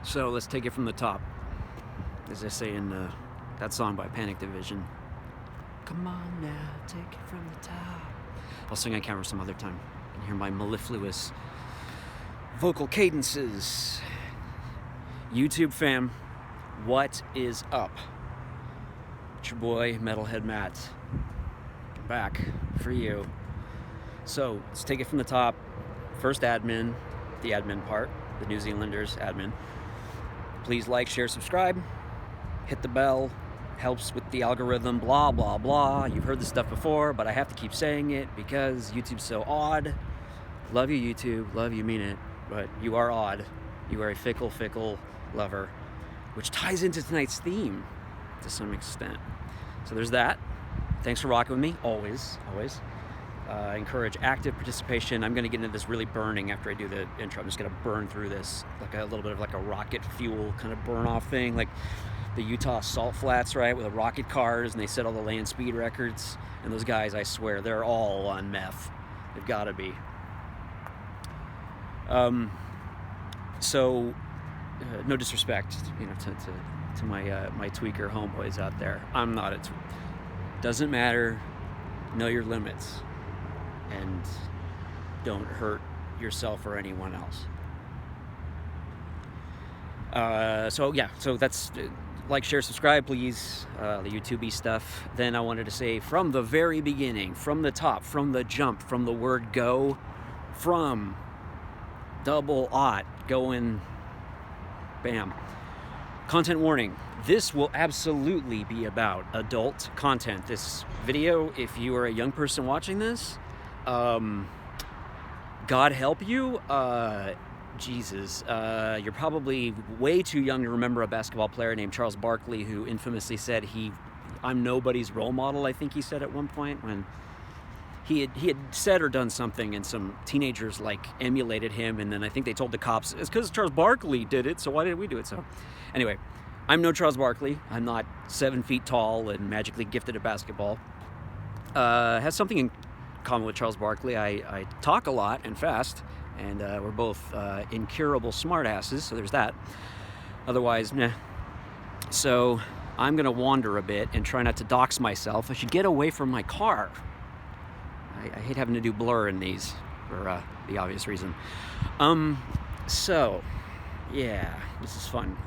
So let's take it from the top, as they say in that song by Panic Division. Come on now, take it from the top. I'll sing on camera some other time. You can hear my mellifluous vocal cadences. YouTube fam, what is up? It's your boy, Metalhead Matt. I'm back for you. So let's take it from the top. First admin, the admin part, the New Zealanders admin. Please like, share, subscribe, hit the bell, helps with the algorithm, blah, blah, blah. You've heard this stuff before, but I have to keep saying it because YouTube's so odd. Love you, YouTube. Love you, mean it. But you are odd. You are a fickle, fickle lover, which ties into tonight's theme to some extent. So there's that. Thanks for rocking with me, always, always. I encourage active participation. I'm going to get into this really burning after I do the intro. I'm just going to burn through this like a little bit of like a rocket fuel kind of burn off thing, like the Utah salt flats, right, with the rocket cars, and they set all the land speed records. And those guys, I swear, they're all on meth. They've got to be. So, no disrespect, you know, to my tweaker homeboys out there. I'm not a doesn't matter. Know your limits. And don't hurt yourself or anyone else. So that's like, share, subscribe, please. The YouTube-y stuff. Then I wanted to say from the very beginning, from the top, from the jump, from the word go, from double aught going, bam. Content warning. This will absolutely be about adult content. This video, if you are a young person watching this, God help you. Jesus, you're probably way too young to remember a basketball player named Charles Barkley who infamously said I'm nobody's role model, I think he said at one point, when he had said or done something and some teenagers like emulated him, and then I think they told the cops, it's because Charles Barkley did it, so why did we do it? So anyway, I'm no Charles Barkley. I'm not 7 feet tall and magically gifted at basketball. Has something in common with Charles Barkley. I talk a lot and fast, and we're both incurable smartasses, so there's that. Otherwise, nah. So I'm gonna wander a bit and try not to dox myself. I should get away from my car. I hate having to do blur in these for the obvious reason. So yeah, this is fun.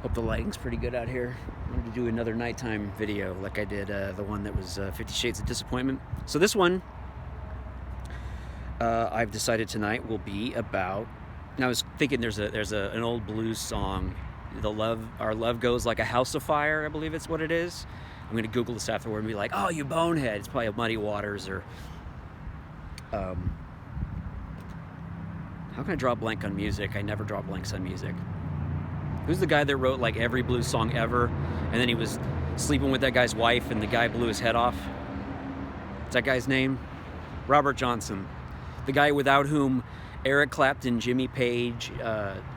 Hope the lighting's pretty good out here. I wanted to do another nighttime video like I did the one that was 50 Shades of Disappointment. So this one, I've decided tonight will be about, and I was thinking there's an old blues song, Our Love Goes Like a House of Fire, I believe it's what it is. I'm going to Google this afterward and be like, oh, you bonehead. It's probably Muddy Waters or, how can I draw a blank on music? I never draw blanks on music. Who's the guy that wrote like every blues song ever, and then he was sleeping with that guy's wife and the guy blew his head off? What's that guy's name? Robert Johnson. The guy without whom Eric Clapton, Jimmy Page,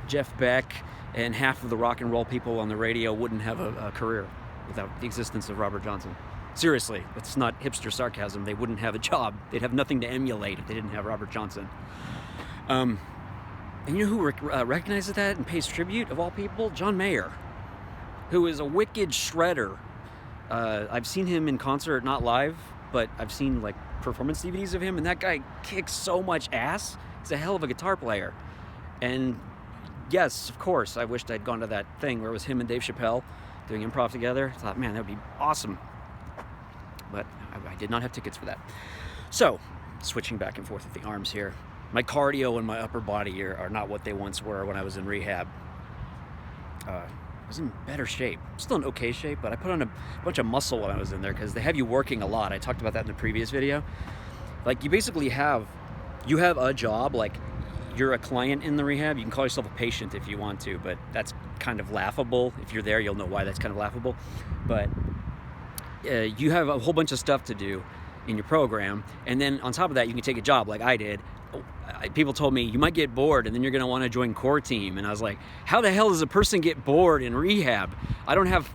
Jeff Beck, and half of the rock and roll people on the radio wouldn't have a career without the existence of Robert Johnson. Seriously, that's not hipster sarcasm. They wouldn't have a job. They'd have nothing to emulate if they didn't have Robert Johnson. And you know who recognizes that and pays tribute, of all people? John Mayer, who is a wicked shredder. I've seen him in concert, not live, but I've seen like performance DVDs of him, and that guy kicks so much ass. He's a hell of a guitar player. And yes, of course, I wished I'd gone to that thing where it was him and Dave Chappelle doing improv together. I thought, man, that would be awesome. But I did not have tickets for that. So, switching back and forth with the arms here. My cardio and my upper body are not what they once were when I was in rehab. I was in better shape. Still in okay shape, but I put on a bunch of muscle when I was in there because they have you working a lot. I talked about that in the previous video. Like, you basically have a job, like you're a client in the rehab. You can call yourself a patient if you want to, but that's kind of laughable. If you're there, you'll know why that's kind of laughable. But you have a whole bunch of stuff to do in your program, and then on top of that, you can take a job like I did. People told me, you might get bored and then you're going to want to join core team. And I was like, how the hell does a person get bored in rehab? I don't have,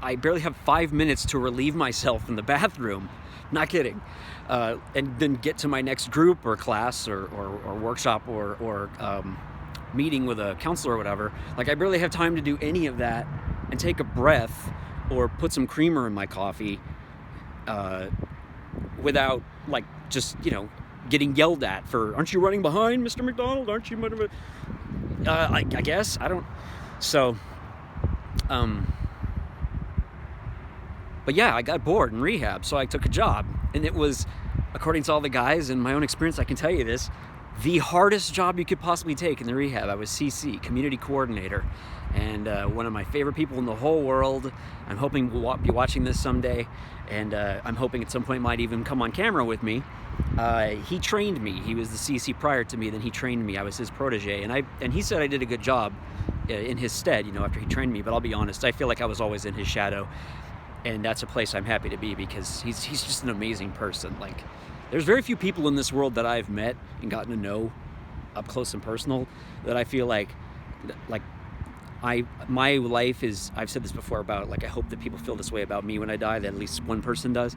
I barely have 5 minutes to relieve myself in the bathroom. Not kidding. And then get to my next group or class or workshop or meeting with a counselor or whatever, like I barely have time to do any of that and take a breath or put some creamer in my coffee without like just, you know, getting yelled at for, aren't you running behind, Mr. MacDonald? Aren't you? I guess, I don't. So, but yeah, I got bored in rehab, so I took a job, and it was, according to all the guys and my own experience, I can tell you this, the hardest job you could possibly take in the rehab. I was CC, community coordinator, and one of my favorite people in the whole world. I'm hoping we'll be watching this someday, and I'm hoping at some point might even come on camera with me. He trained me. He was the CC prior to me, then he trained me. I was his protege, and he said I did a good job in his stead, you know, after he trained me. But I'll be honest, I feel like I was always in his shadow, and that's a place I'm happy to be, because he's just an amazing person. Like, there's very few people in this world that I've met and gotten to know up close and personal that I feel like my life is, I've said this before about, like, I hope that people feel this way about me when I die, that at least one person does.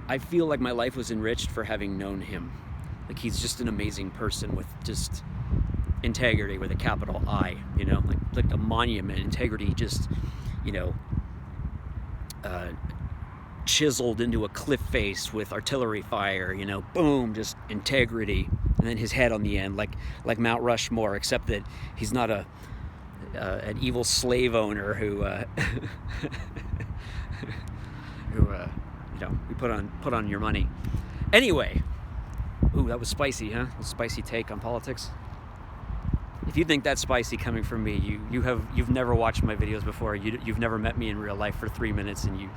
I feel like my life was enriched for having known him. Like, he's just an amazing person with just integrity with a capital I, you know, like a monument. Integrity just, you know, chiseled into a cliff face with artillery fire, you know, boom, just integrity. And then his head on the end, like Mount Rushmore, except that he's not an evil slave owner who you know, we put on your money. Anyway, ooh, that was spicy, huh? A spicy take on politics. If you think that's spicy coming from me, you've never watched my videos before. You've never met me in real life for 3 minutes, and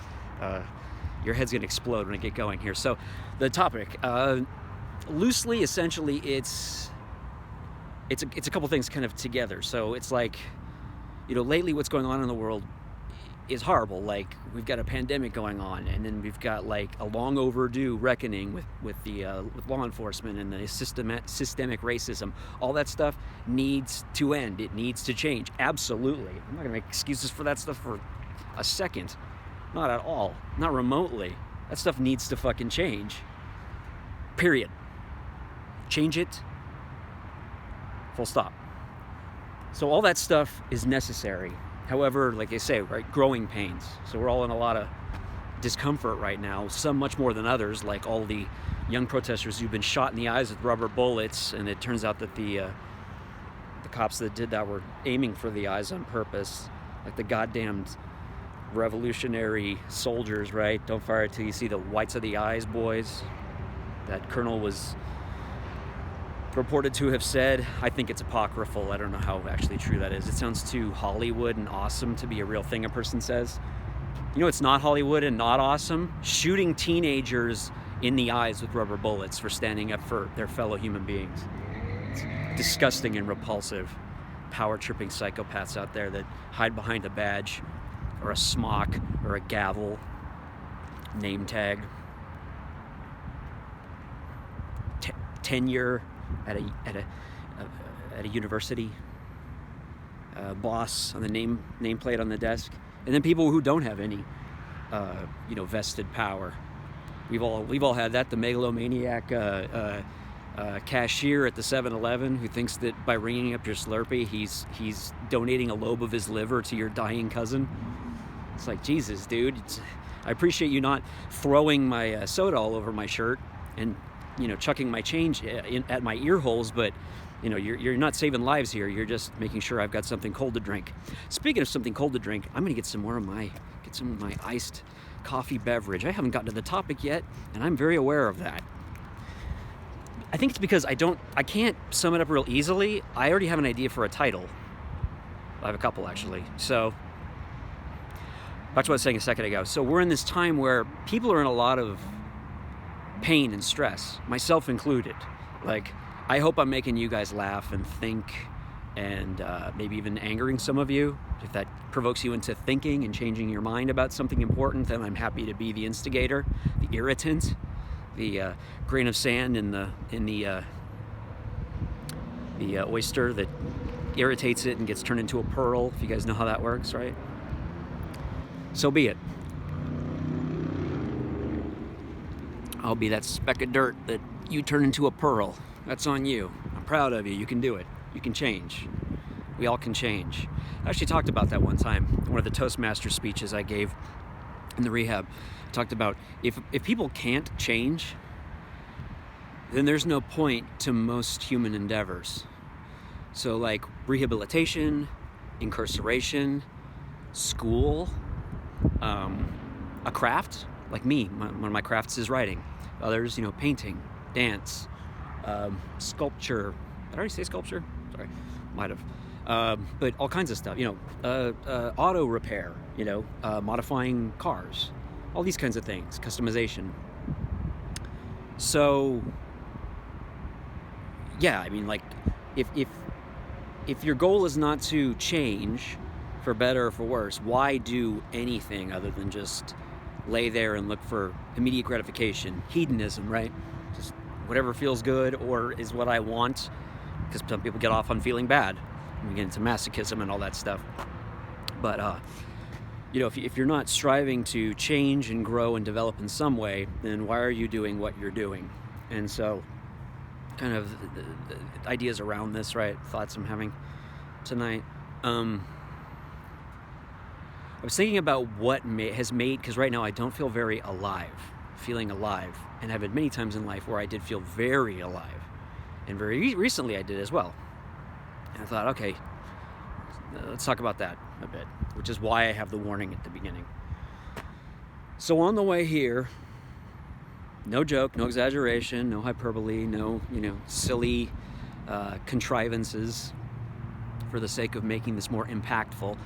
your head's gonna explode when I get going here. So, the topic, loosely, essentially, it's a couple things kind of together. So it's like, you know, lately what's going on in the world is horrible. Like, we've got a pandemic going on, and then we've got like a long overdue reckoning with law enforcement and the systemic racism. All that stuff needs to end. It needs to change. Absolutely. I'm not gonna make excuses for that stuff for a second. Not at all. Not remotely. That stuff needs to fucking change. Period. Change it. Full stop. So all that stuff is necessary. However, like they say, right, growing pains. So we're all in a lot of discomfort right now, some much more than others, like all the young protesters who've been shot in the eyes with rubber bullets, and it turns out that the cops that did that were aiming for the eyes on purpose, like the goddamn revolutionary soldiers, right? Don't fire it till you see the whites of the eyes, boys. That colonel was purported to have said. I think it's apocryphal. I don't know how actually true that is. It sounds too Hollywood and awesome to be a real thing a person says. You know, it's not Hollywood and not awesome? Shooting teenagers in the eyes with rubber bullets for standing up for their fellow human beings. It's disgusting and repulsive. Power-tripping psychopaths out there that hide behind a badge or a smock or a gavel, name tag, tenure at a university, boss on the nameplate on the desk, and then people who don't have any, you know, vested power. We've all had that. The megalomaniac cashier at the 7-Eleven who thinks that by ringing up your Slurpee, he's donating a lobe of his liver to your dying cousin. It's like, Jesus, dude. I appreciate you not throwing my soda all over my shirt and, you know, chucking my change at my ear holes, but, you know, you're not saving lives here. You're just making sure I've got something cold to drink. Speaking of something cold to drink, I'm gonna get some of my iced coffee beverage. I haven't gotten to the topic yet, and I'm very aware of that. I think it's because I can't sum it up real easily. I already have an idea for a title. I have a couple, actually. So that's what I was saying a second ago. So we're in this time where people are in a lot of pain and stress, myself included. Like, I hope I'm making you guys laugh and think, and maybe even angering some of you. If that provokes you into thinking and changing your mind about something important, then I'm happy to be the instigator, the irritant, the grain of sand in the oyster that irritates it and gets turned into a pearl. If you guys know how that works, right? So be it. I'll be that speck of dirt that you turn into a pearl. That's on you. I'm proud of you. You can do it. You can change. We all can change. I actually talked about that one time. One of the Toastmaster speeches I gave in the rehab. I talked about if people can't change, then there's no point to most human endeavors. So like rehabilitation, incarceration, school, a craft, like me. One of my crafts is writing. Others, painting, dance, sculpture. Did I already say sculpture? Sorry, might have. But all kinds of stuff, auto repair, modifying cars, all these kinds of things, customization. So, yeah, I mean, like, if your goal is not to change for better or for worse, why do anything other than just lay there and look for immediate gratification? Hedonism, right? Just whatever feels good or is what I want, because some people get off on feeling bad. We get into masochism and all that stuff. But, if you're not striving to change and grow and develop in some way, then why are you doing what you're doing? And so, kind of the ideas around this, right? Thoughts I'm having tonight. I was thinking about what has made, because right now I don't feel very feeling alive. And I've had many times in life where I did feel very alive. And very recently I did as well. And I thought, okay, let's talk about that a bit, which is why I have the warning at the beginning. So on the way here, no joke, no exaggeration, no hyperbole, no, silly contrivances for the sake of making this more impactful.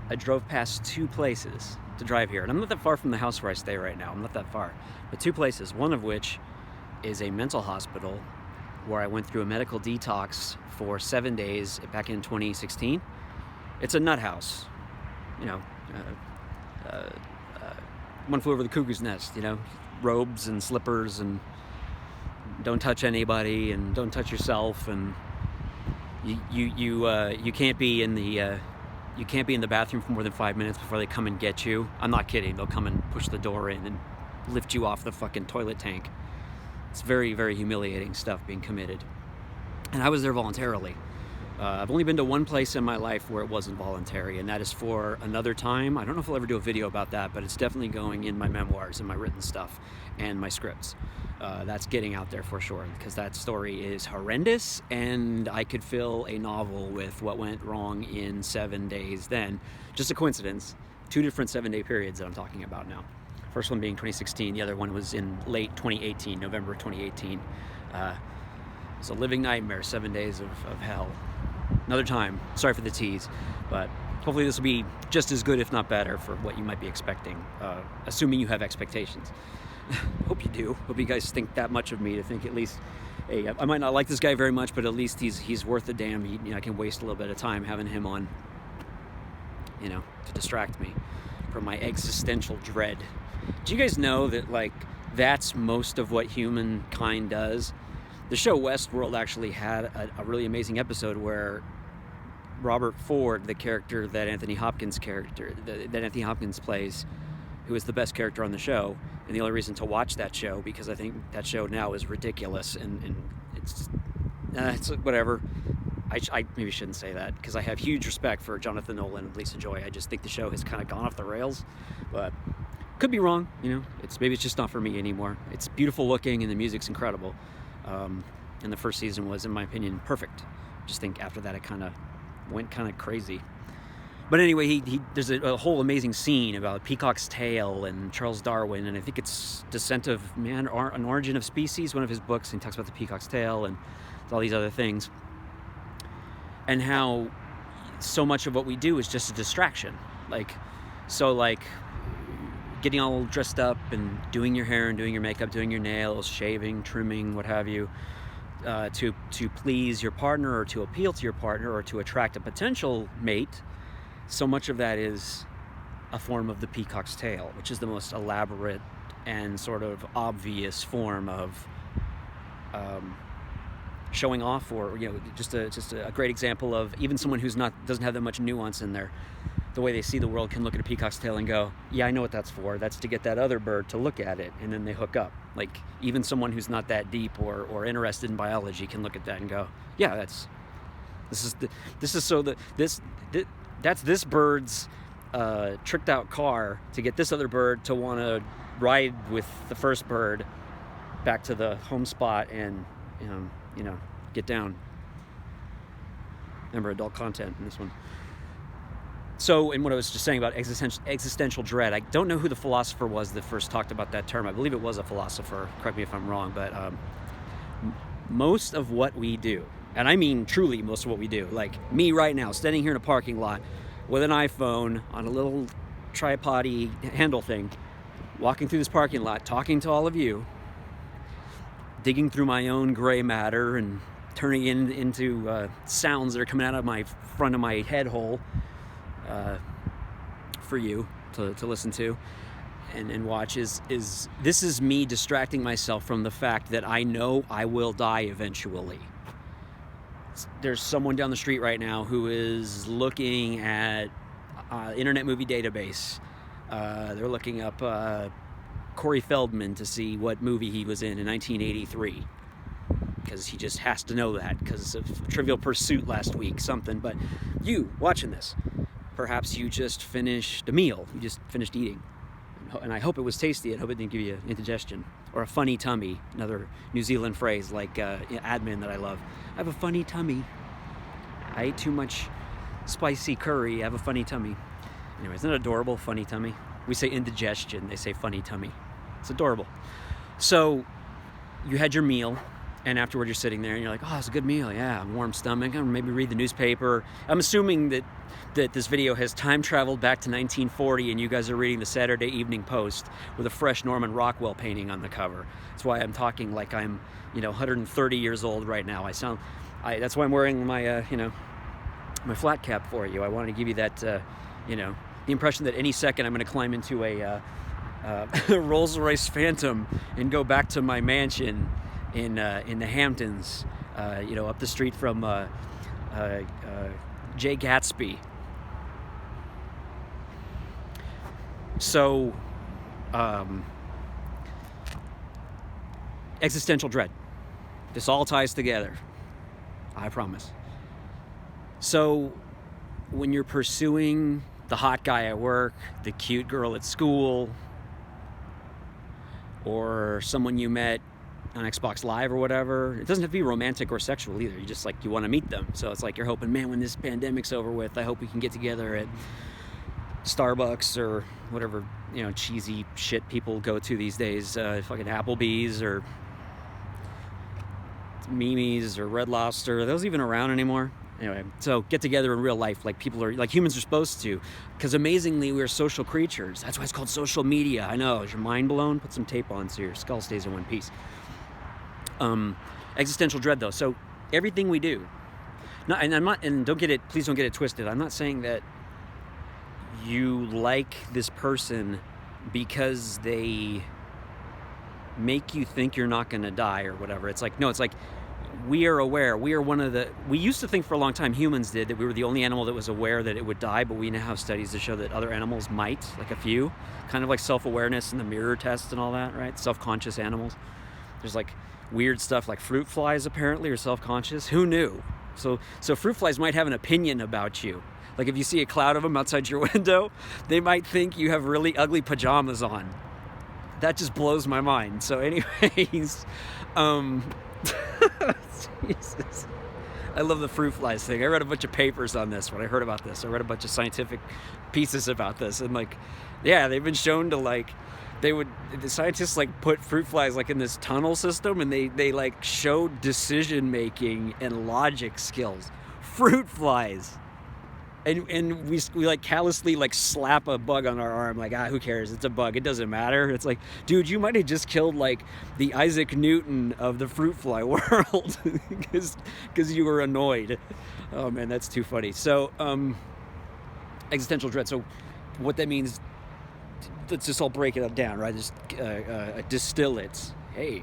I drove past 2 places to drive here. And I'm not that far from the house where I stay right now. I'm not that far. But 2 places, one of which is a mental hospital where I went through a medical detox for 7 days back in 2016. It's a nut house, one flew over the cuckoo's nest, robes and slippers and don't touch anybody and don't touch yourself, and you can't be in the bathroom for more than 5 minutes before they come and get you. I'm not kidding. They'll come and push the door in and lift you off the fucking toilet tank. It's very, very humiliating stuff being committed. And I was there voluntarily. I've only been to one place in my life where it wasn't voluntary, and that is for another time. I don't know if I'll ever do a video about that, but it's definitely going in my memoirs and my written stuff and my scripts. That's getting out there for sure, because that story is horrendous, and I could fill a novel with what went wrong in 7 days then. Just a coincidence. 2 different 7-day periods that I'm talking about now. First one being 2016, the other one was in late 2018, November 2018. It was a living nightmare, 7 days of hell. Another time, sorry for the tease, but hopefully this will be just as good, if not better, for what you might be expecting, assuming you have expectations. Hope you do. Hope you guys think that much of me to think at least, hey, I might not like this guy very much, but at least he's worth a damn. I can waste a little bit of time having him on, to distract me from my existential dread. Do you guys know that, that's most of what humankind does? The show Westworld actually had a really amazing episode where Robert Ford, the character that Anthony Hopkins plays, who is the best character on the show, and the only reason to watch that show, because I think that show now is ridiculous, and it's whatever. I maybe shouldn't say that, because I have huge respect for Jonathan Nolan and Lisa Joy. I just think the show has kind of gone off the rails, but could be wrong. Maybe it's just not for me anymore. It's beautiful looking and the music's incredible. And the first season was, in my opinion, perfect. I just think after that it kind of went kind of crazy. But anyway, there's a whole amazing scene about Peacock's Tail and Charles Darwin, and I think it's Descent of Man, An Origin of Species, one of his books, and he talks about the peacock's tail and all these other things. And how so much of what we do is just a distraction. Getting all dressed up and doing your hair and doing your makeup, doing your nails, shaving, trimming, what have you, to please your partner or to appeal to your partner or to attract a potential mate. So much of that is a form of the peacock's tail, which is the most elaborate and sort of obvious form of showing off, or just a great example of even someone who's doesn't have that much nuance in there. The way they see the world can look at a peacock's tail and go, yeah, I know what that's for. That's to get that other bird to look at it, and then they hook up. Even someone who's not that deep or interested in biology can look at that and go, yeah, That's this bird's tricked out car to get this other bird to want to ride with the first bird back to the home spot and get down. Remember, adult content in this one. So, and what I was just saying about existential dread, I don't know who the philosopher was that first talked about that term. I believe it was a philosopher. Correct me if I'm wrong, but most of what we do, and I mean truly most of what we do, like me right now, standing here in a parking lot with an iPhone on a little tripod-y handle thing, walking through this parking lot, talking to all of you, digging through my own gray matter and turning it into sounds that are coming out of my front of my head hole for you to listen to and watch is this is me distracting myself from the fact that I know I will die eventually. There's someone down the street right now who is looking at Internet Movie Database. They're looking up Corey Feldman to see what movie he was in 1983. Because he just has to know that because of Trivial Pursuit last week, something. But you, watching this, perhaps you just finished a meal. You just finished eating. And I hope it was tasty. I hope it didn't give you indigestion. Or a funny tummy, another New Zealand phrase like admin that I love. I have a funny tummy. I ate too much spicy curry. I have a funny tummy. Anyway, isn't it adorable, funny tummy? We say indigestion. They say funny tummy. It's adorable. So you had your meal. And afterward, you're sitting there and you're like, oh, it's a good meal. Yeah, warm stomach. I'll maybe read the newspaper. I'm assuming that this video has time traveled back to 1940 and you guys are reading the Saturday Evening Post with a fresh Norman Rockwell painting on the cover. That's why I'm talking like I'm, 130 years old right now. That's why I'm wearing my, my flat cap for you. I wanted to give you that, the impression that any second I'm going to climb into a Rolls-Royce Phantom and go back to my mansion in the Hamptons, up the street from Jay Gatsby. So, existential dread. This all ties together. I promise. So, when you're pursuing the hot guy at work, the cute girl at school, or someone you met on Xbox Live or whatever. It doesn't have to be romantic or sexual either. You want to meet them. So it's like you're hoping, man, when this pandemic's over with, I hope we can get together at Starbucks or whatever, cheesy shit people go to these days. Fucking Applebee's or Mimi's or Red Lobster. Are those even around anymore? Anyway, so get together in real life like humans are supposed to. Because amazingly, we're social creatures. That's why it's called social media. I know. Is your mind blown? Put some tape on so your skull stays in one piece. Existential dread though. So everything we do, please don't get it twisted. I'm not saying that you like this person because they make you think you're not going to die or whatever. It's like, no, it's like we are aware. We used to think for a long time, humans did, that we were the only animal that was aware that it would die, but we now have studies to show that other animals might, like a few, kind of like self-awareness and the mirror test and all that, right? Self-conscious animals. There's like weird stuff like fruit flies apparently are self-conscious. Who knew? So fruit flies might have an opinion about you. Like if you see a cloud of them outside your window, they might think you have really ugly pajamas on. That just blows my mind. So anyways, Jesus. I love the fruit flies thing. I read a bunch of papers on this when I heard about this. I read a bunch of scientific pieces about this. And they've been shown to the scientists put fruit flies in this tunnel system and they showed decision making and logic skills. Fruit flies. And we callously slap a bug on our arm who cares, it's a bug, it doesn't matter. It's like, dude, you might have just killed the Isaac Newton of the fruit fly world because you were annoyed. Oh man, that's too funny. So existential dread. So what that means, let's just all break it down, right? Just distill it. Hey,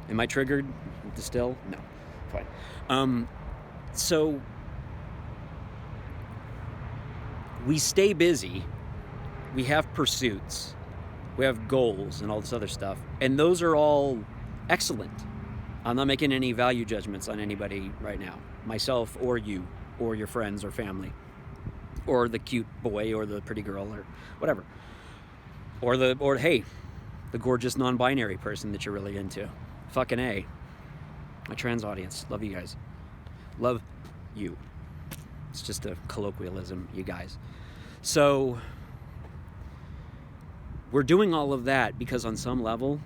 am I triggered? Distill? No, fine. So we stay busy, we have pursuits, we have goals and all this other stuff, and those are all excellent. I'm not making any value judgments on anybody right now. myself or you or your friends or family or the cute boy or the pretty girl or whatever, or hey, the gorgeous non-binary person that you're really into. Fucking A. My trans audience, love you guys. Love you. It's just a colloquialism, you guys. So we're doing all of that because on some level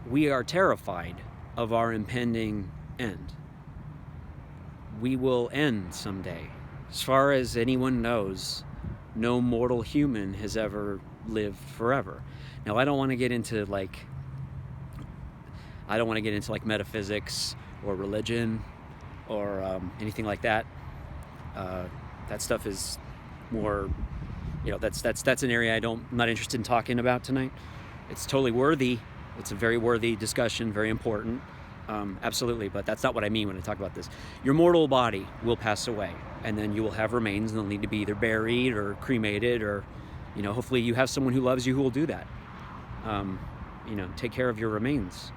we are terrified of our impending end. We will end someday. As far as anyone knows, no mortal human has ever lived forever. Now, I don't want to get into like metaphysics or religion or anything like that. That stuff is more, that's an area I'm not interested in talking about tonight. It's totally worthy. It's a very worthy discussion, very important. Absolutely, but that's not what I mean when I talk about this. Your mortal body will pass away, and then you will have remains, and they'll need to be either buried or cremated, or, hopefully you have someone who loves you who will do that. Take care of your remains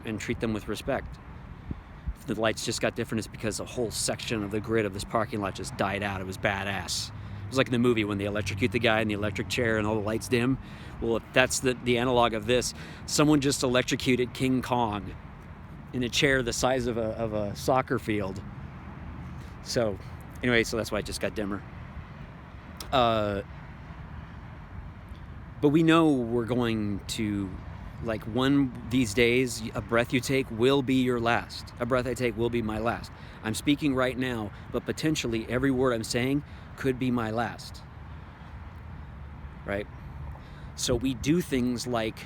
and treat them with respect. If the lights just got different, it's because a whole section of the grid of this parking lot just died out. It was badass. It was like in the movie when they electrocute the guy in the electric chair and all the lights dim. Well, if that's the analog of this, someone just electrocuted King Kong in a chair the size of a soccer field. So anyway, so that's why it just got dimmer. But we know we're going to, like, one these days, a breath you take will be your last. A breath I take will be my last. I'm speaking right now, but potentially every word I'm saying could be my last. Right? So we do things like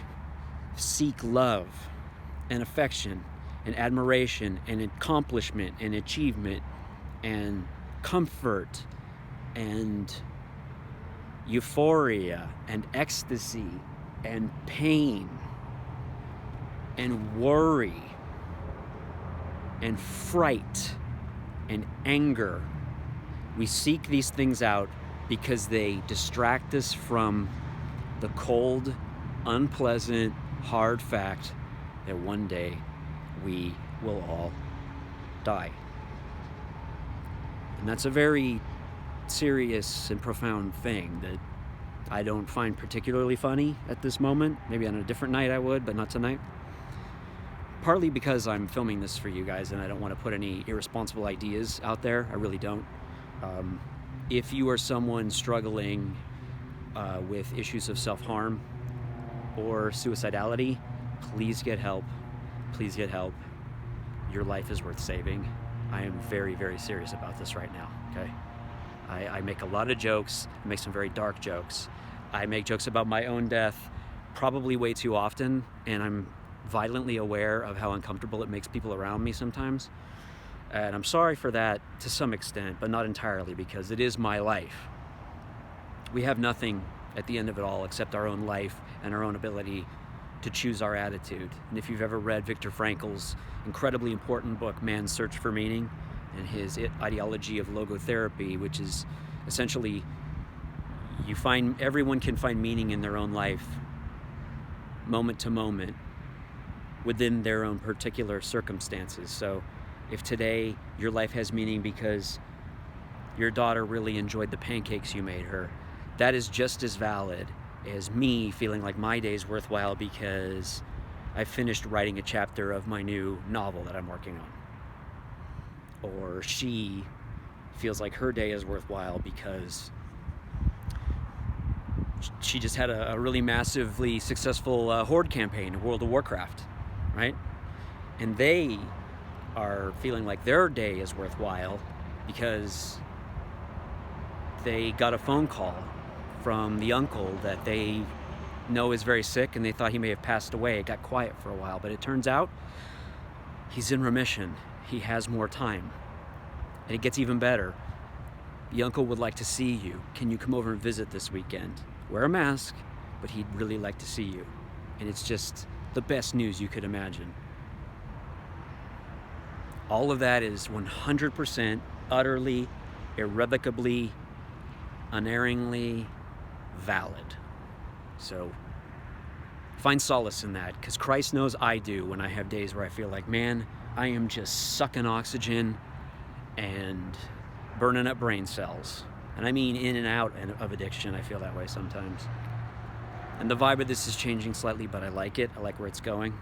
seek love and affection and admiration and accomplishment and achievement and comfort and euphoria and ecstasy and pain and worry and fright and anger. We seek these things out because they distract us from the cold, unpleasant, hard fact that one day we will all die. And that's a very serious and profound thing that I don't find particularly funny at this moment. Maybe on a different night I would, but not tonight. Partly because I'm filming this for you guys and I don't want to put any irresponsible ideas out there. I really don't. If you are someone struggling with issues of self-harm or suicidality, please get help. Please get help. Your life is worth saving. I am very, very serious about this right now, okay? I make a lot of jokes. I make some very dark jokes. I make jokes about my own death probably way too often, and I'm violently aware of how uncomfortable it makes people around me sometimes. And I'm sorry for that to some extent, but not entirely, because it is my life. We have nothing at the end of it all except our own life and our own ability to choose our attitude. And if you've ever read Viktor Frankl's incredibly important book, Man's Search for Meaning, and his ideology of logotherapy, which is essentially everyone can find meaning in their own life, moment to moment, within their own particular circumstances. So if today your life has meaning because your daughter really enjoyed the pancakes you made her, that is just as valid as me feeling like my day's worthwhile because I finished writing a chapter of my new novel that I'm working on. Or she feels like her day is worthwhile because she just had a really massively successful horde campaign in World of Warcraft, right? And they are feeling like their day is worthwhile because they got a phone call from the uncle that they know is very sick and they thought he may have passed away. It got quiet for a while, but it turns out he's in remission. He has more time. And it gets even better. The uncle would like to see you. Can you come over and visit this weekend? Wear a mask, but he'd really like to see you. And it's just the best news you could imagine. All of that is 100% utterly, irrevocably, unerringly valid. So find solace in that, because Christ knows I do when I have days where I feel like, man, I am just sucking oxygen and burning up brain cells. And I mean in and out of addiction. I feel that way sometimes. And the vibe of this is changing slightly, but I like it. I like where it's going.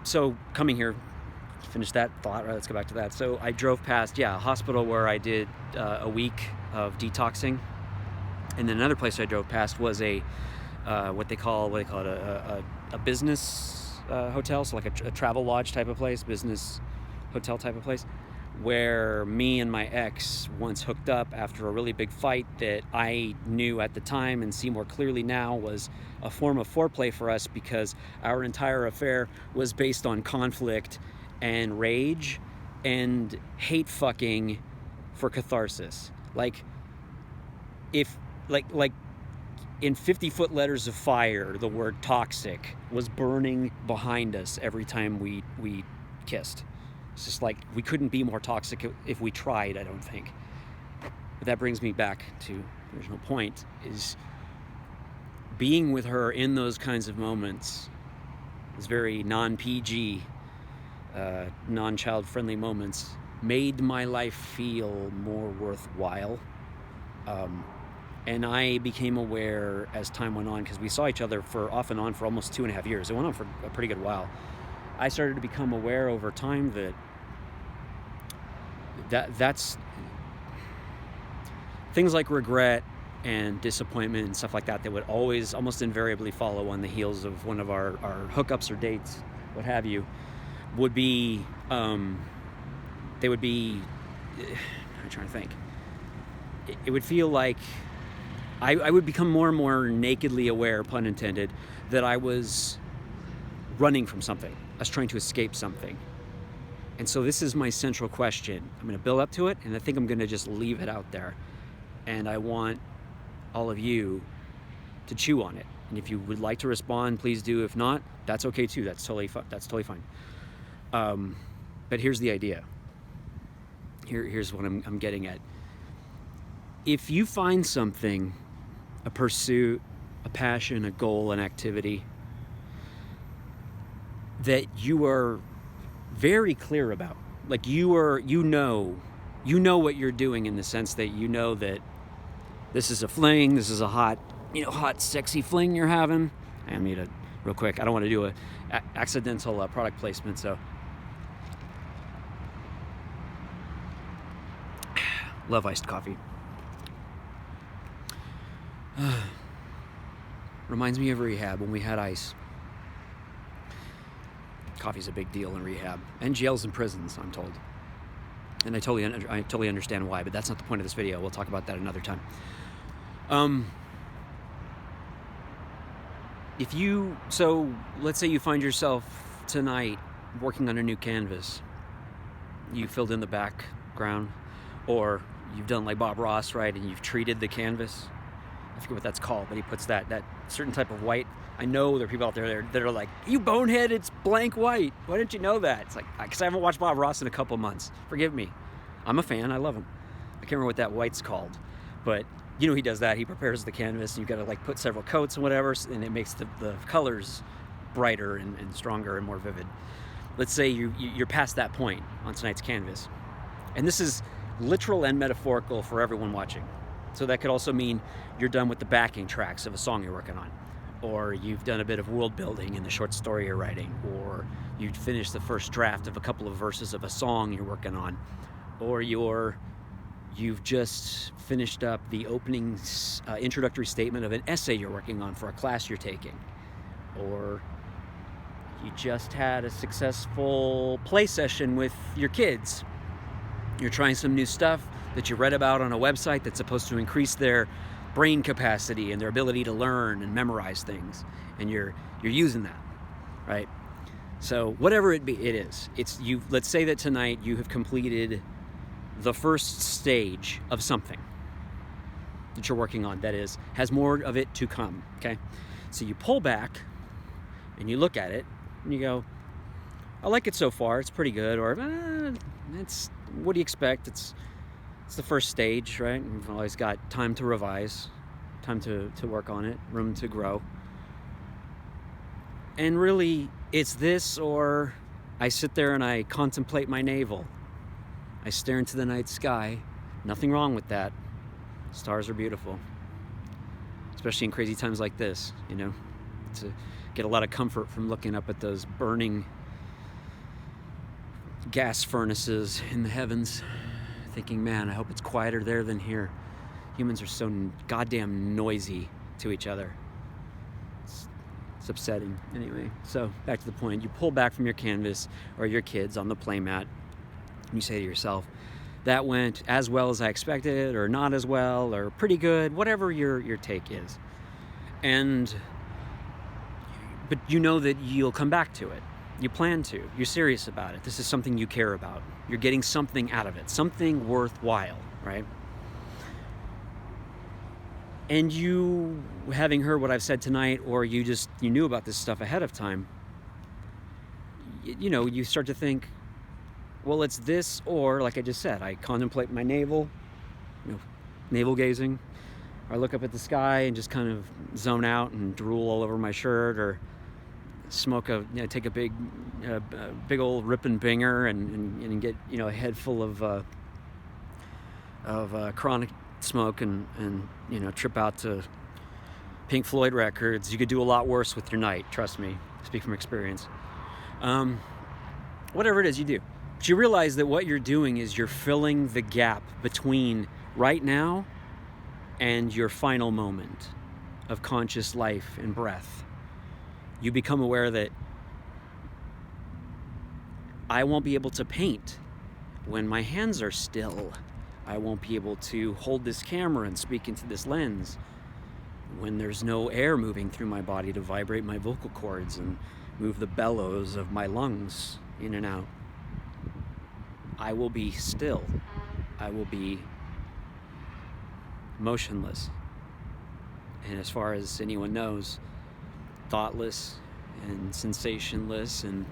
So coming here, finish that thought, right? Let's go back to that. So I drove past, a hospital where I did a week of detoxing. And then another place I drove past was a what they call it, a business hotel, so like a travel lodge type of place, business hotel type of place, where me and my ex once hooked up after a really big fight that I knew at the time and see more clearly now was a form of foreplay for us, because our entire affair was based on conflict and rage and hate fucking for catharsis. Like in 50-foot letters of fire, the word toxic was burning behind us every time we kissed. It's just like we couldn't be more toxic if we tried, I don't think. But that brings me back to the original point, is being with her in those kinds of moments, these very non-PG, non-child friendly moments, made my life feel more worthwhile. And I became aware as time went on, because we saw each other off and on for almost 2.5 years. It went on for a pretty good while. I started to become aware over time that's things like regret and disappointment and stuff like that would always, almost invariably follow on the heels of one of our hookups or dates, what have you, would be, they would be, I'm trying to think. It would feel like I would become more and more nakedly aware, pun intended, that I was running from something. I was trying to escape something. And so this is my central question. I'm going to build up to it, and I think I'm going to just leave it out there. And I want all of you to chew on it. And if you would like to respond, please do. If not, that's okay too. That's totally fine. But here's the idea. Here's what I'm getting at. If you find something, a pursuit, a passion, a goal, an activity that you are very clear about, like you know what you're doing, in the sense that you know that this is a fling, this is a hot, sexy fling you're having. I need a real quick. I don't want to do a accidental product placement, so love iced coffee. Reminds me of rehab when we had ice. Coffee's a big deal in rehab and jails and prisons, I'm told. And I totally understand why, but that's not the point of this video. We'll talk about that another time. So let's say you find yourself tonight working on a new canvas. You filled in the background, or you've done like Bob Ross, right? And you've treated the canvas. I forget what that's called, but he puts that certain type of white. I know there are people out there that are like, you bonehead, it's blank white. Why didn't you know that? It's like, because I haven't watched Bob Ross in a couple months. Forgive me. I'm a fan. I love him. I can't remember what that white's called. But, he does that. He prepares the canvas, and you've got to like put several coats and whatever, and it makes the colors brighter and stronger and more vivid. Let's say you're past that point on tonight's canvas. And this is literal and metaphorical for everyone watching. So that could also mean you're done with the backing tracks of a song you're working on, or you've done a bit of world building in the short story you're writing, or you've finished the first draft of a couple of verses of a song you're working on, or you've just finished up the opening introductory statement of an essay you're working on for a class you're taking, or you just had a successful play session with your kids. You're trying some new stuff that you read about on a website that's supposed to increase their brain capacity and their ability to learn and memorize things, and you're using that, right? So whatever it is, let's say that tonight you have completed the first stage of something that you're working on, that has more of it to come. Okay, so you pull back and you look at it and you go, I like it so far, it's pretty good, or what do you expect? It's the first stage, right? We've always got time to revise, time to work on it, room to grow. And really, it's this or I sit there and I contemplate my navel. I stare into the night sky. Nothing wrong with that. Stars are beautiful, especially in crazy times like this, you know, to get a lot of comfort from looking up at those burning gas furnaces in the heavens, thinking, man, I hope it's quieter there than here. Humans are so goddamn noisy to each other. It's upsetting. Anyway, so back to the point. You pull back from your canvas or your kids on the playmat, and you say to yourself, that went as well as I expected, or not as well, or pretty good, whatever your take is. But you know that you'll come back to it. You plan to. You're serious about it. This is something you care about. You're getting something out of it, something worthwhile, right? And you, having heard what I've said tonight, or you knew about this stuff ahead of time, you know, you start to think, well, it's this, or like I just said, I contemplate my navel, you know, navel gazing, or I look up at the sky and just kind of zone out and drool all over my shirt, or take a big old rip and binger and get, you know, a head full of chronic smoke and you know, trip out to Pink Floyd records. You could do a lot worse with your night, trust me, speak from experience. Whatever it is you do, but you realize that what you're doing is you're filling the gap between right now and your final moment of conscious life and breath. You become aware that I won't be able to paint when my hands are still. I won't be able to hold this camera and speak into this lens when there's no air moving through my body to vibrate my vocal cords and move the bellows of my lungs in and out. I will be still. I will be motionless. And as far as anyone knows, thoughtless and sensationless and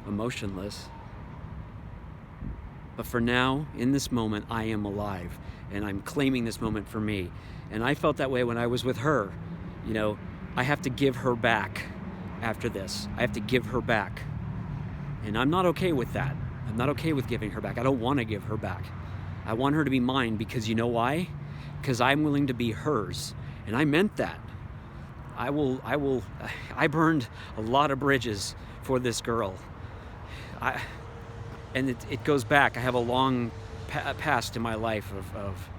emotionless. But for now, in this moment, I am alive, and I'm claiming this moment for me. And I felt that way when I was with her. You know, I have to give her back after this. I have to give her back. And I'm not okay with that. I'm not okay with giving her back. I don't want to give her back. I want her to be mine because you know why? Because I'm willing to be hers. And I meant that. I burned a lot of bridges for this girl. And it goes back. I have a long past in my life of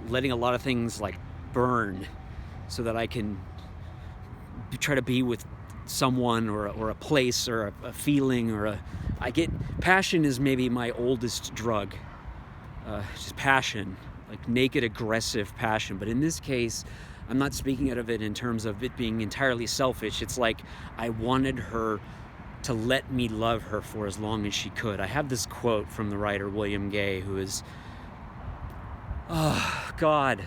letting a lot of things like burn so that I can try to be with someone or a place or a feeling passion is maybe my oldest drug. Just passion, like naked aggressive passion. But in this case, I'm not speaking out of it in terms of it being entirely selfish. It's like I wanted her to let me love her for as long as she could. I have this quote from the writer William Gay, who is, oh God,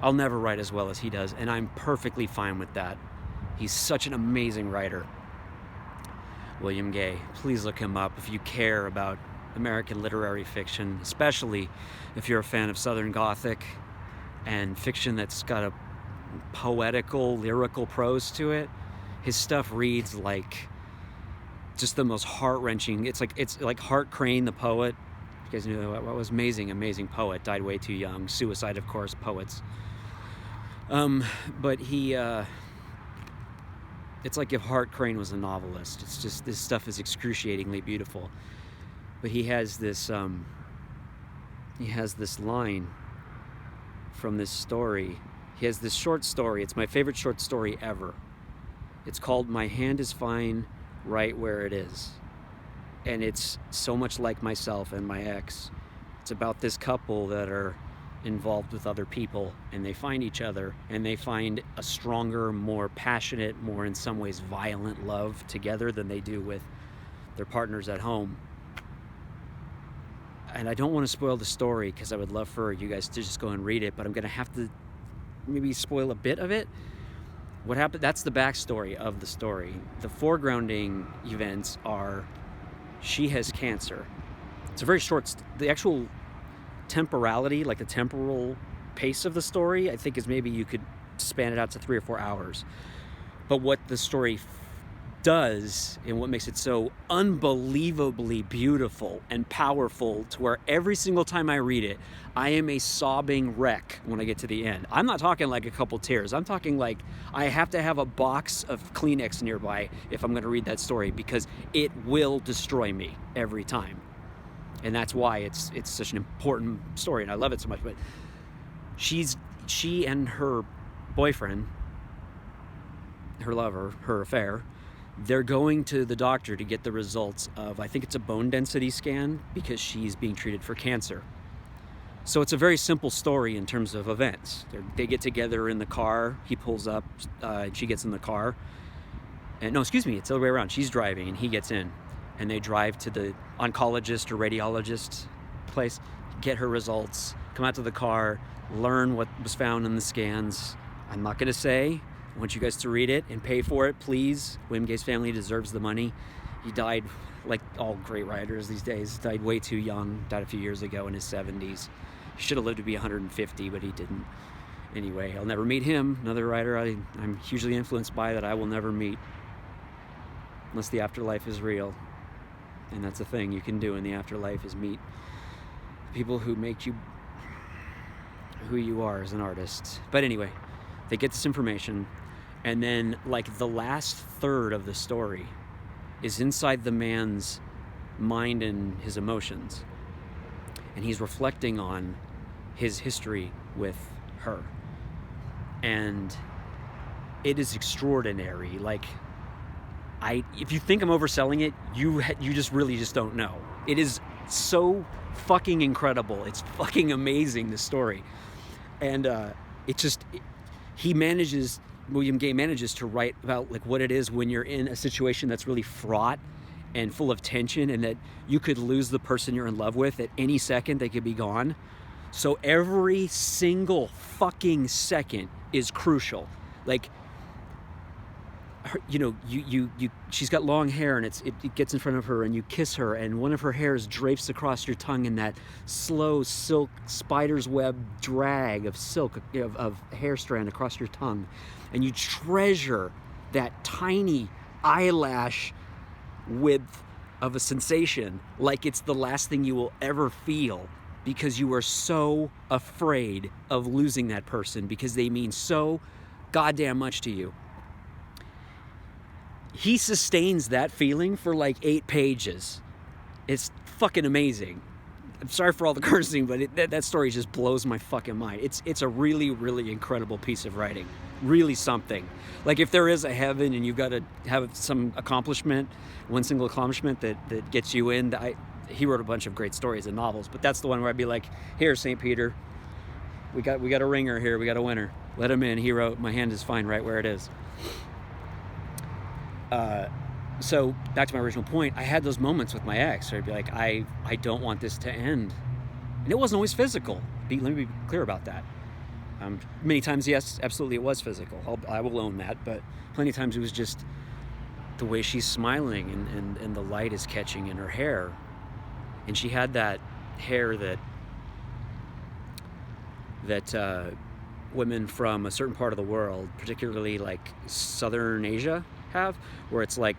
I'll never write as well as he does, and I'm perfectly fine with that. He's such an amazing writer. William Gay, please look him up if you care about American literary fiction, especially if you're a fan of Southern Gothic and fiction that's got a poetical, lyrical prose to it. His stuff reads like just the most heart-wrenching. It's like Hart Crane, the poet. You guys know what was amazing poet, died way too young. Suicide, of course, poets. But he, it's like if Hart Crane was a novelist. It's just, this stuff is excruciatingly beautiful. But he has this line from this story. He has this short story. It's my favorite short story ever. It's called My Hand is Fine Right Where It Is. And it's so much like myself and my ex. It's about this couple that are involved with other people, and they find each other, and they find a stronger, more passionate, more in some ways violent love together than they do with their partners at home. And I don't want to spoil the story because I would love for you guys to just go and read it, but I'm going to have to maybe spoil a bit of it. What happened, that's the backstory of the story. The foregrounding events are she has cancer. It's a very short, the actual temporality, like the temporal pace of the story, I think is maybe you could span it out to 3 or 4 hours. But what the story does, and what makes it so unbelievably beautiful and powerful, to where every single time I read it, I am a sobbing wreck when I get to the end. I'm not talking like a couple tears. I'm talking like I have to have a box of Kleenex nearby if I'm going to read that story, because it will destroy me every time. And that's why it's such an important story, and I love it so much. But she and her boyfriend, her lover, her affair, they're going to the doctor to get the results of, I think it's a bone density scan, because she's being treated for cancer. So it's a very simple story in terms of events. They get together in the car, he pulls up, she gets in the car, and no, excuse me, it's the other way around. She's driving and he gets in, and they drive to the oncologist or radiologist place, get her results, come out to the car, learn what was found in the scans. I'm not gonna say. I want you guys to read it and pay for it, please. William Gay's family deserves the money. He died, like all great writers these days, died way too young, died a few years ago in his 70s. He should have lived to be 150, but he didn't. Anyway, I'll never meet him, another writer I'm hugely influenced by that I will never meet, unless the afterlife is real. And that's the thing you can do in the afterlife, is meet people who make you who you are as an artist. But anyway, they get this information, and then like the last third of the story is inside the man's mind and his emotions, and he's reflecting on his history with her, and it is extraordinary. Like, if you think I'm overselling it, you just really just don't know. It is so fucking incredible. It's fucking amazing, this story. And William Gay manages to write about like what it is when you're in a situation that's really fraught and full of tension, and that you could lose the person you're in love with at any second. They could be gone. So every single fucking second is crucial. Like, her, she's got long hair, and it gets in front of her, and you kiss her, and one of her hairs drapes across your tongue in that slow silk spider's web drag of silk, of hair strand across your tongue, and you treasure that tiny eyelash width of a sensation like it's the last thing you will ever feel, because you are so afraid of losing that person, because they mean so goddamn much to you. He sustains that feeling for like 8 pages. It's fucking amazing. I'm sorry for all the cursing, but that story just blows my fucking mind. It's a really, really incredible piece of writing. Really something. Like, if there is a heaven and you've got to have some accomplishment, one single accomplishment that gets you in. He wrote a bunch of great stories and novels, but that's the one where I'd be like, here, St. Peter, we got a ringer here, we got a winner. Let him in. He wrote, my hand is fine right where it is. So back to my original point, I had those moments with my ex where I'd be like, I don't want this to end. And it wasn't always physical. Let me be clear about that. Many times, yes, absolutely it was physical. I will own that, but plenty of times it was just the way she's smiling and the light is catching in her hair. And she had that hair that women from a certain part of the world, particularly like Southern Asia, have, where it's like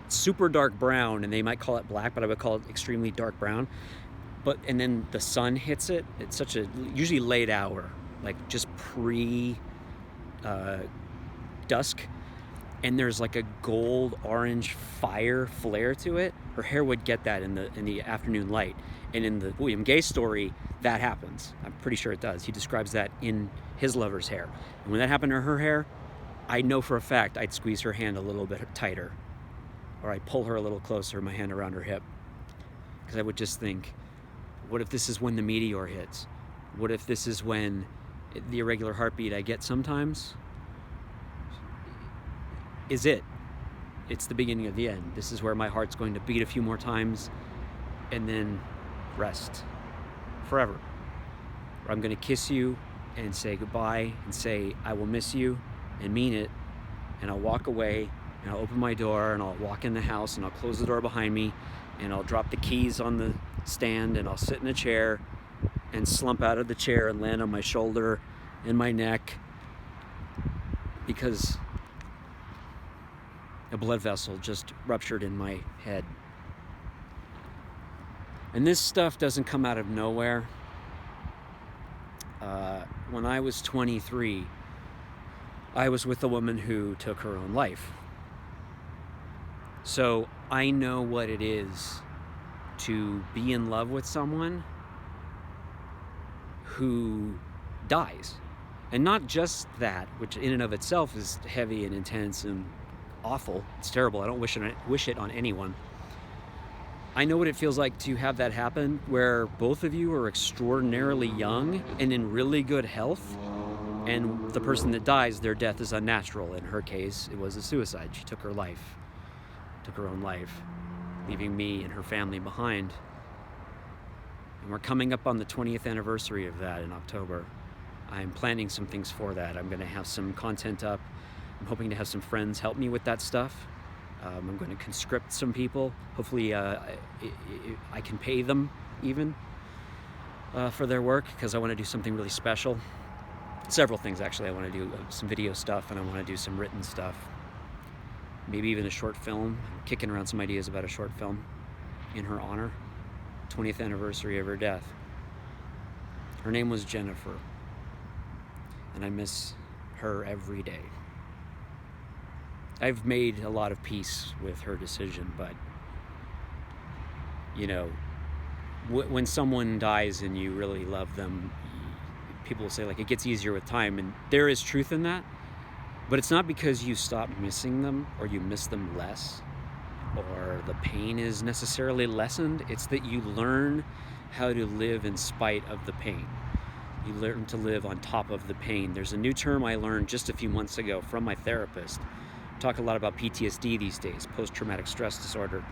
super dark brown, and they might call it black, but I would call it extremely dark brown. And then the sun hits it. It's such a usually late hour, like just dusk, and there's like a gold orange fire flare to it. Her hair would get that in the afternoon light, and in the William Gay story, that happens. I'm pretty sure it does. He describes that in his lover's hair, and when that happened to her hair, I know for a fact I'd squeeze her hand a little bit tighter, or I'd pull her a little closer, my hand around her hip, because I would just think, what if this is when the meteor hits? What if this is when the irregular heartbeat I get sometimes is it? It's the beginning of the end. This is where my heart's going to beat a few more times and then rest forever. Or I'm going to kiss you and say goodbye and say I will miss you and mean it, and I'll walk away and I'll open my door and I'll walk in the house and I'll close the door behind me and I'll drop the keys on the stand and I'll sit in a chair and slump out of the chair and land on my shoulder and my neck, because a blood vessel just ruptured in my head. And this stuff doesn't come out of nowhere. When I was 23, I was with a woman who took her own life. So I know what it is to be in love with someone who dies. And not just that, which in and of itself is heavy and intense and awful. It's terrible. I don't wish it on anyone. I know what it feels like to have that happen, where both of you are extraordinarily young and in really good health, and the person that dies, their death is unnatural. In her case, it was a suicide. She took her own life, leaving me and her family behind. And we're coming up on the 20th anniversary of that in October. I'm planning some things for that. I'm going to have some content up. I'm hoping to have some friends help me with that stuff. I'm going to conscript some people. Hopefully I can pay them even for their work, because I want to do something really special. Several things, actually. I want to do some video stuff, and I want to do some written stuff. Maybe even a short film. I'm kicking around some ideas about a short film in her honor. 20th anniversary of her death. Her name was Jennifer, and I miss her every day. I've made a lot of peace with her decision, but you know, when someone dies and you really love them, people will say like it gets easier with time, and there is truth in that, but it's not because you stop missing them or you miss them less or the pain is necessarily lessened. It's that you learn how to live in spite of the pain. You learn to live on top of the pain. There's a new term I learned just a few months ago from my therapist. I talk a lot about PTSD these days, post-traumatic stress disorder.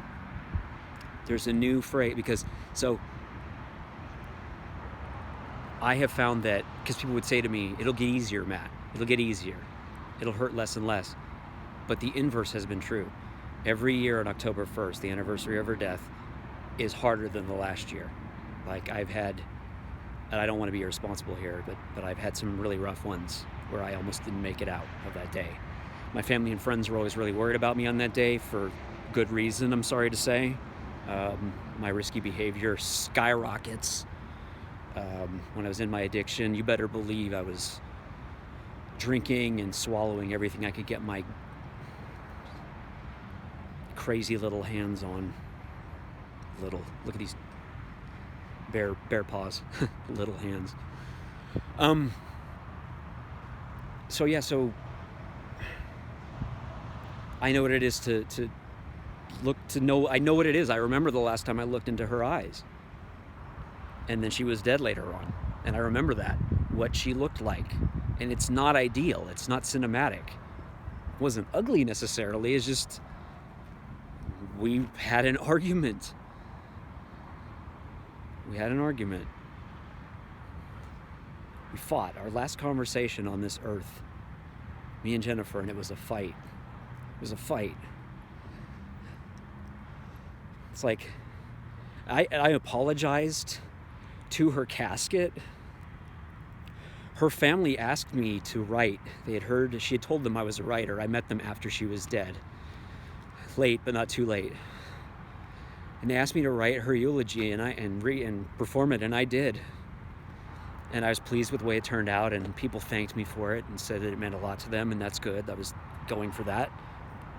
There's a new phrase, so I have found that, because people would say to me, it'll get easier, Matt. It'll get easier. It'll hurt less and less. But the inverse has been true. Every year on October 1st, the anniversary of her death, is harder than the last year. Like I've had, and I don't want to be irresponsible here, but I've had some really rough ones where I almost didn't make it out of that day. My family and friends were always really worried about me on that day, for good reason, I'm sorry to say. My risky behavior skyrockets. When I was in my addiction, you better believe I was drinking and swallowing everything I could get my crazy little hands on. Look at these bare paws, little hands. So I know what it is to look to know. I know what it is. I remember the last time I looked into her eyes, and then she was dead later on, and I remember that, what she looked like. And it's not ideal. It's not cinematic. It wasn't ugly necessarily. It's just we had an argument. We fought. Our last conversation on this earth, me and Jennifer, and it was a fight. It's like, I apologized to her casket. Her family asked me to write. She had told them I was a writer. I met them after she was dead. Late, but not too late. And they asked me to write her eulogy and perform it, and I did. And I was pleased with the way it turned out, and people thanked me for it and said that it meant a lot to them, and that's good. I was going for that,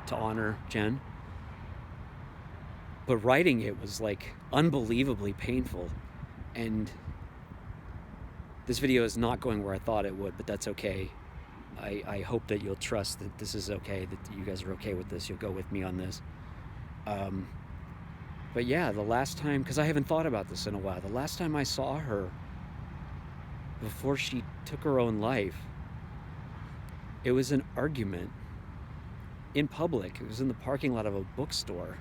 to honor Jen. But writing it was like unbelievably painful. And this video is not going where I thought it would, but that's okay. I hope that you'll trust that this is okay, that you guys are okay with this. You'll go with me on this. But yeah, the last time, because I haven't thought about this in a while, the last time I saw her before she took her own life, it was an argument in public. It was in the parking lot of a bookstore.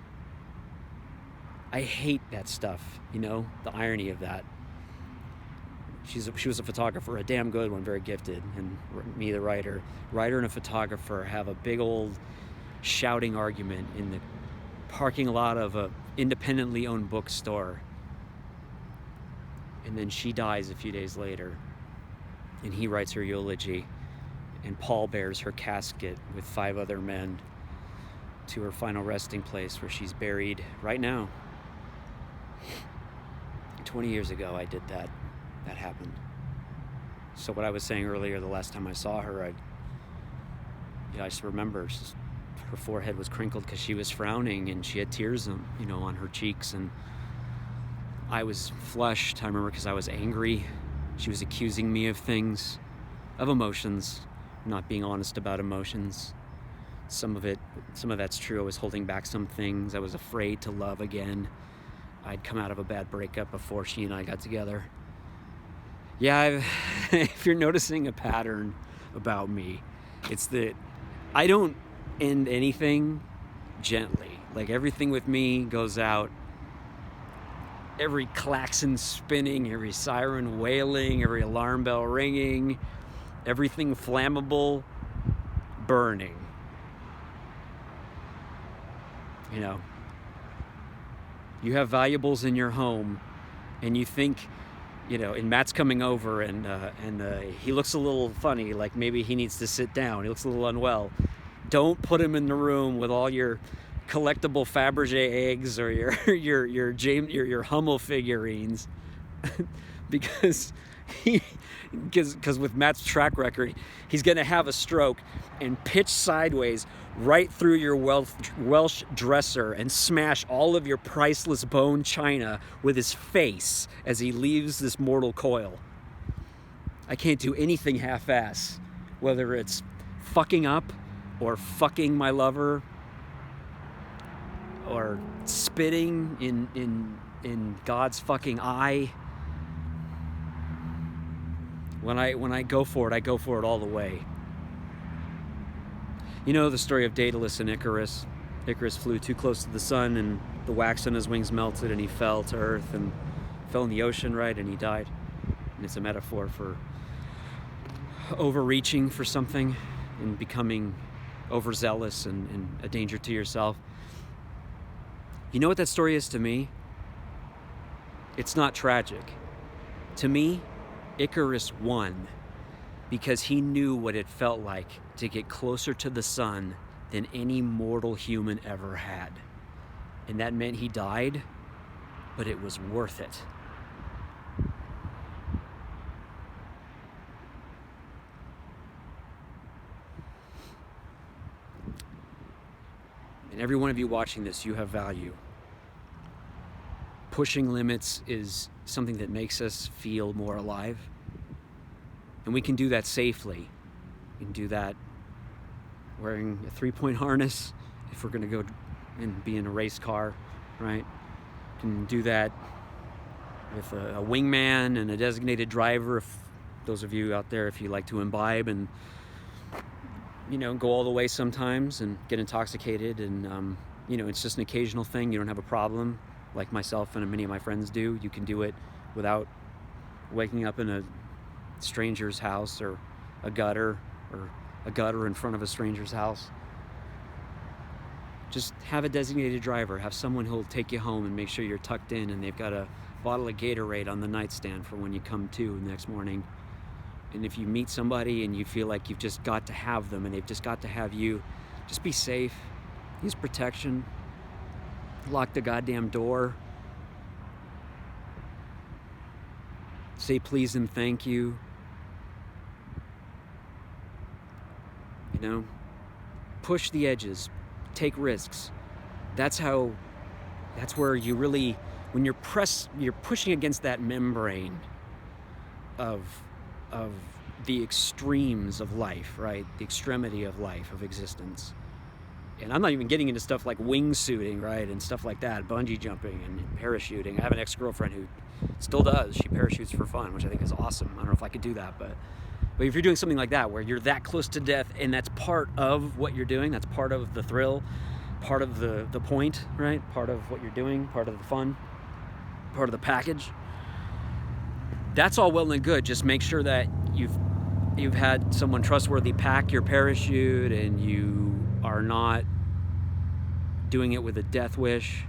I hate that stuff, the irony of that. She was a photographer, a damn good one, very gifted, and me, the writer and a photographer, have a big old shouting argument in the parking lot of a independently owned bookstore. And then she dies a few days later, and he writes her eulogy, and Paul bears her casket with 5 other men. to her final resting place where she's buried right now. 20 years ago I did that. That happened. So what I was saying earlier, the last time I saw her, I just remember her forehead was crinkled because she was frowning and she had tears on her cheeks, and I was flushed. I remember because I was angry. She was accusing me of things, of emotions, not being honest about emotions. Some of that's true. I was holding back some things. I was afraid to love again. I'd come out of a bad breakup before she and I got together. Yeah, if you're noticing a pattern about me, it's that I don't end anything gently. Like, everything with me goes out. Every klaxon spinning, every siren wailing, every alarm bell ringing, everything flammable, burning. You have valuables in your home, and you think, and Matt's coming over, and he looks a little funny, like maybe he needs to sit down. He looks a little unwell. Don't put him in the room with all your collectible Fabergé eggs or your Hummel figurines, because with Matt's track record, he's going to have a stroke and pitch sideways right through your Welsh dresser and smash all of your priceless bone china with his face as he leaves this mortal coil. I can't do anything half-ass, whether it's fucking up or fucking my lover or spitting in God's fucking eye. When I go for it, I go for it all the way. You know the story of Daedalus and Icarus. Icarus flew too close to the sun, and the wax on his wings melted, and he fell to earth and fell in the ocean, right? And he died. And it's a metaphor for overreaching for something and becoming overzealous and a danger to yourself. You know what that story is to me? It's not tragic. To me, Icarus won because he knew what it felt like to get closer to the sun than any mortal human ever had. And that meant he died, but it was worth it. And every one of you watching this, you have value. Pushing limits is something that makes us feel more alive. And we can do that safely. We can do that wearing a 3-point harness if we're going to go and be in a race car, right? We can do that with a wingman and a designated driver. If those of you out there, if you like to imbibe and go all the way sometimes and get intoxicated, and it's just an occasional thing. You don't have a problem, like myself and many of my friends do. You can do it without waking up in a stranger's house or a gutter in front of a stranger's house. Just have a designated driver. Have someone who'll take you home and make sure you're tucked in, and they've got a bottle of Gatorade on the nightstand for when you come to the next morning. And if you meet somebody and you feel like you've just got to have them and they've just got to have you, just be safe. Use protection. Lock the goddamn door. Say please and thank you. Push the edges. Take risks. That's where you really, when you're pushing against that membrane of the extremes of life, right? The extremity of life, of existence. And I'm not even getting into stuff like wingsuiting, right? And stuff like that, bungee jumping and parachuting. I have an ex-girlfriend who still does. She parachutes for fun, which I think is awesome. I don't know if I could do that, but if you're doing something like that, where you're that close to death, and that's part of what you're doing, that's part of the thrill, part of the point, right? Part of what you're doing, part of the fun, part of the package. That's all well and good. Just make sure that you've had someone trustworthy pack your parachute, and you are not doing it with a death wish.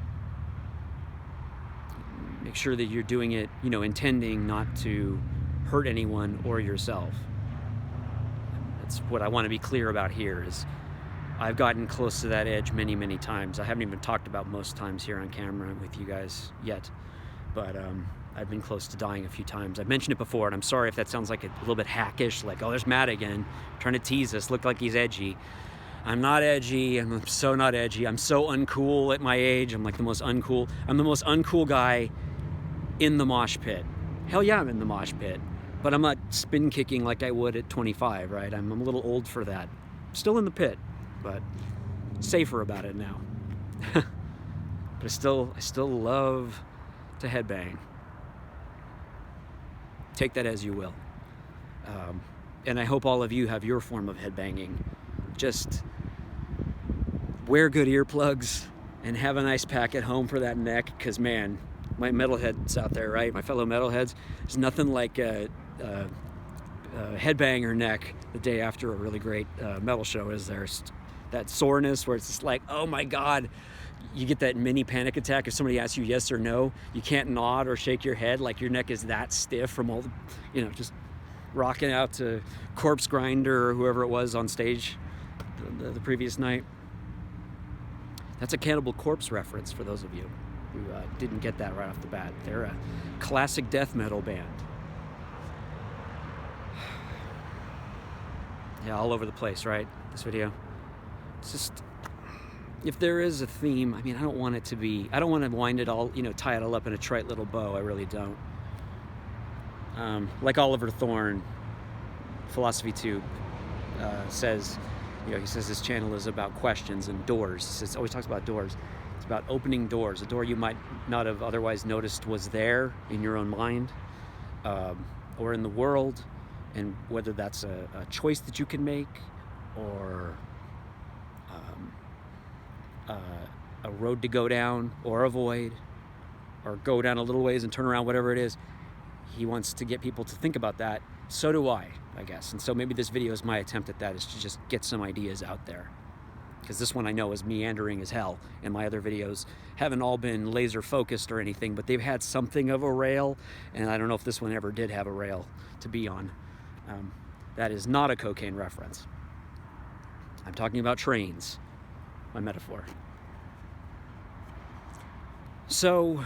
Make sure that you're doing it, intending not to hurt anyone or yourself. That's what I want to be clear about here, is I've gotten close to that edge many, many times. I haven't even talked about most times here on camera with you guys yet, but I've been close to dying a few times. I've mentioned it before, and I'm sorry if that sounds like a little bit hackish, like, oh, there's Matt again, trying to tease us, look like he's edgy. I'm not edgy. I'm so not edgy. I'm so uncool at my age. I'm like the most uncool guy in the mosh pit. Hell yeah, I'm in the mosh pit, but I'm not spin kicking like I would at 25, right? I'm a little old for that. Still in the pit, but safer about it now. But I still love to headbang. Take that as you will. And I hope all of you have your form of headbanging. Just wear good earplugs and have a nice pack at home for that neck, because man, my metalheads out there, right? My fellow metalheads, there's nothing like a headbanger neck the day after a really great metal show, is there? That soreness where it's just like, oh my God, you get that mini panic attack if somebody asks you yes or no. You can't nod or shake your head, like your neck is that stiff from all the, just rocking out to Corpse Grinder or whoever it was on stage the previous night. That's a Cannibal Corpse reference for those of you who didn't get that right off the bat. They're a classic death metal band. Yeah, all over the place, right? This video. It's just, if there is a theme, I mean, I don't want to wind it all, tie it all up in a trite little bow. I really don't. Like Oliver Thorne, Philosophy Tube, says, he says his channel is about questions and doors. He always talks about doors. It's about opening doors, a door you might not have otherwise noticed was there in your own mind, or in the world, and whether that's a choice that you can make, or a road to go down or avoid, or go down a little ways and turn around, whatever it is. He wants to get people to think about that. So do I guess. And so maybe this video is my attempt at that, is to just get some ideas out there. Because this one I know is meandering as hell, and my other videos haven't all been laser focused or anything, but they've had something of a rail, and I don't know if this one ever did have a rail to be on. That is not a cocaine reference. I'm talking about trains, my metaphor. So,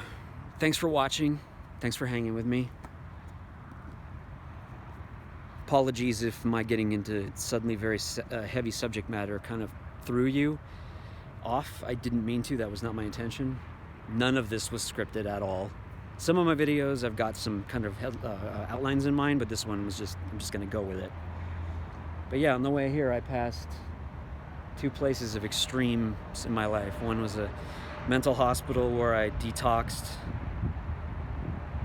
thanks for watching. Thanks for hanging with me. Apologies if my getting into suddenly very heavy subject matter kind of threw you off. I didn't mean to. That was not my intention. None of this was scripted at all. Some of my videos I've got some kind of outlines in mind, but this one was I'm just going to go with it. But yeah, on the way here I passed two places of extremes in my life. One was a mental hospital where I detoxed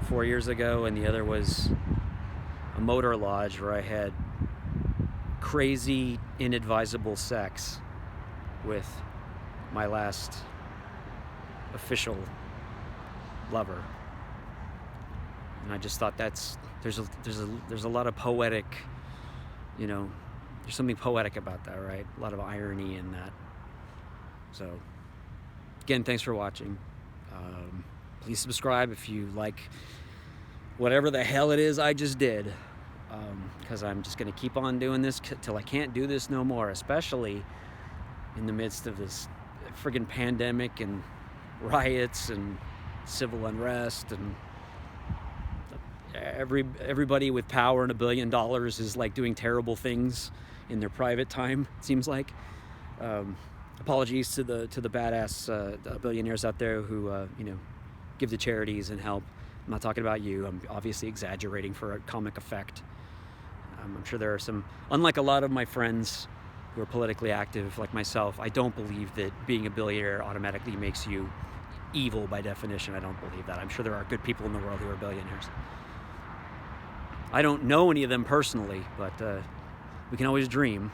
4 years ago, and the other was a motor lodge where I had crazy, inadvisable sex with my last official lover. And I just thought there's a lot of poetic, there's something poetic about that, right? A lot of irony in that. So, again, thanks for watching. Please subscribe if you like whatever the hell it is I just did, because I'm just going to keep on doing this till I can't do this no more, especially in the midst of this friggin' pandemic and riots and civil unrest, and everybody with power and $1 billion is like doing terrible things in their private time, it seems like. Apologies to the badass billionaires out there who give to charities and help. I'm not talking about you. I'm obviously exaggerating for a comic effect. I'm sure there are some, unlike a lot of my friends who are politically active like myself, I don't believe that being a billionaire automatically makes you evil by definition. I don't believe that. I'm sure there are good people in the world who are billionaires. I don't know any of them personally, but we can always dream.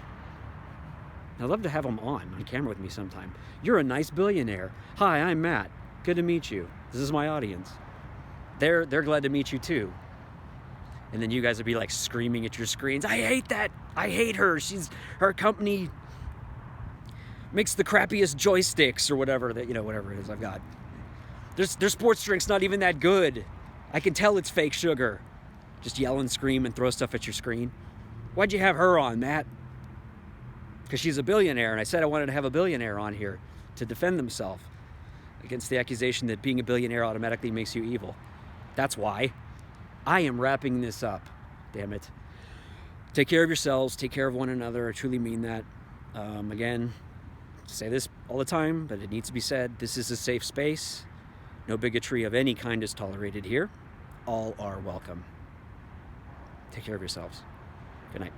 I'd love to have them on camera with me sometime. You're a nice billionaire. Hi, I'm Matt. Good to meet you. This is my audience. They're glad to meet you too. And then you guys would be like screaming at your screens, I hate that. I hate her. Her company makes the crappiest joysticks or whatever whatever it is I've got. Their sports drink's not even that good. I can tell it's fake sugar. Just yell and scream and throw stuff at your screen. Why'd you have her on, Matt? because she's a billionaire, and I said I wanted to have a billionaire on here to defend themselves against the accusation that being a billionaire automatically makes you evil. That's why I am wrapping this up. Damn it. Take care of yourselves. Take care of one another. I truly mean that. Again, I say this all the time, but it needs to be said. This is a safe space. No bigotry of any kind is tolerated here. All are welcome. Take care of yourselves. Good night.